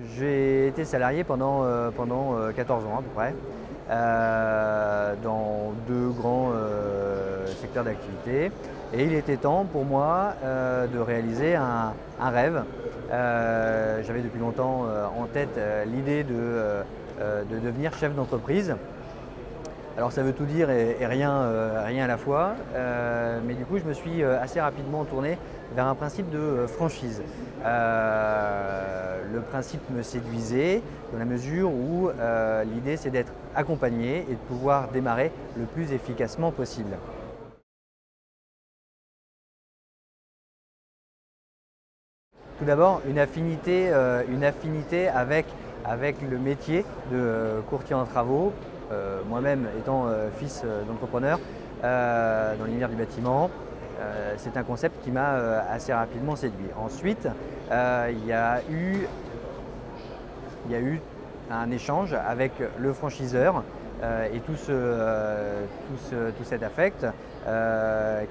J'ai été salarié pendant 14 ans à peu près, dans deux grands secteurs d'activité. Et il était temps pour moi de réaliser un rêve. J'avais depuis longtemps en tête l'idée de devenir chef d'entreprise. Alors ça veut tout dire et rien à la fois, mais du coup je me suis assez rapidement tourné vers un principe de franchise. Le principe me séduisait dans la mesure où l'idée c'est d'être accompagné et de pouvoir démarrer le plus efficacement possible. Tout d'abord, une affinité avec le métier de courtier en travaux. Moi-même étant fils d'entrepreneur dans l'univers du bâtiment, c'est un concept qui m'a assez rapidement séduit. Ensuite, il y a eu un échange avec le franchiseur et tout cet affect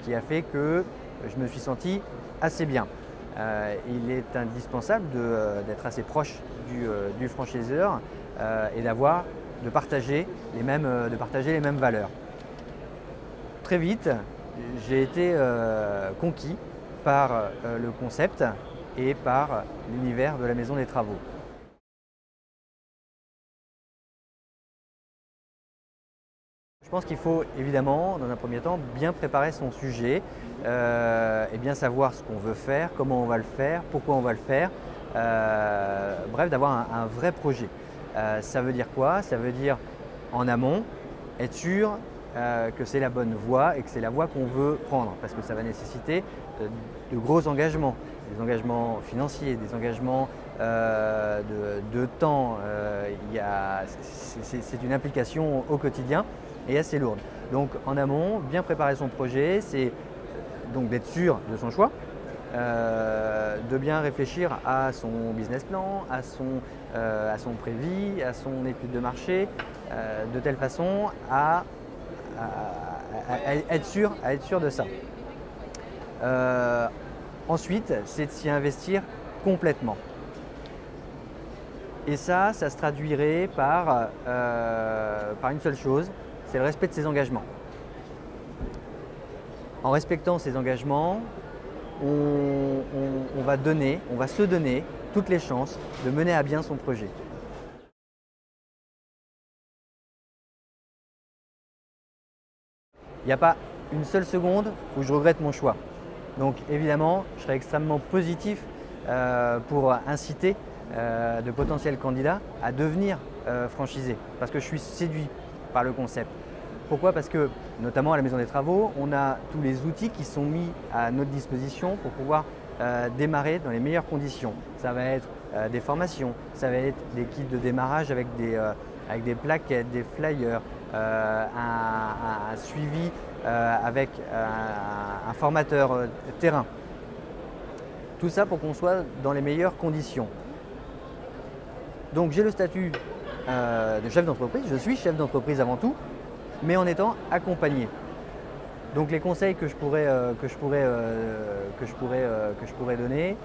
qui a fait que je me suis senti assez bien. Il est indispensable d'être assez proche du franchiseur et de partager les mêmes valeurs. Très vite, j'ai été conquis par le concept et par l'univers de la maison des travaux. Je pense qu'il faut évidemment, dans un premier temps, bien préparer son sujet et bien savoir ce qu'on veut faire, comment on va le faire, pourquoi on va le faire. Bref, d'avoir un vrai projet. Ça veut dire quoi? Ça veut dire en amont, être sûr que c'est la bonne voie et que c'est la voie qu'on veut prendre parce que ça va nécessiter de gros engagements, des engagements financiers, des engagements de temps. C'est une implication au quotidien et assez lourde. Donc en amont, bien préparer son projet, c'est donc d'être sûr de son choix, de bien réfléchir à son business plan, à son prévis, à son étude de marché, de telle façon à être sûr de ça. Ensuite, c'est de s'y investir complètement. Et ça se traduirait par une seule chose, c'est le respect de ses engagements. En respectant ses engagements, on va se donner toutes les chances de mener à bien son projet. Il n'y a pas une seule seconde où je regrette mon choix. Donc évidemment, je serai extrêmement positif pour inciter de potentiels candidats à devenir franchisés parce que je suis séduit par le concept. Pourquoi? Parce que, notamment à la Maison des Travaux, on a tous les outils qui sont mis à notre disposition pour pouvoir démarrer dans les meilleures conditions. Ça va être des formations, ça va être des kits de démarrage avec des plaquettes, des flyers, un suivi avec un formateur terrain. Tout ça pour qu'on soit dans les meilleures conditions. Donc j'ai le statut de chef d'entreprise, je suis chef d'entreprise avant tout, mais en étant accompagné. Donc les conseils que je pourrais donner,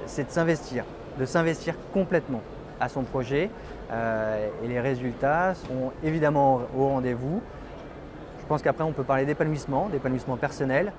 c'est de s'investir complètement à son projet et les résultats sont évidemment au rendez-vous. Je pense qu'après on peut parler d'épanouissement personnel.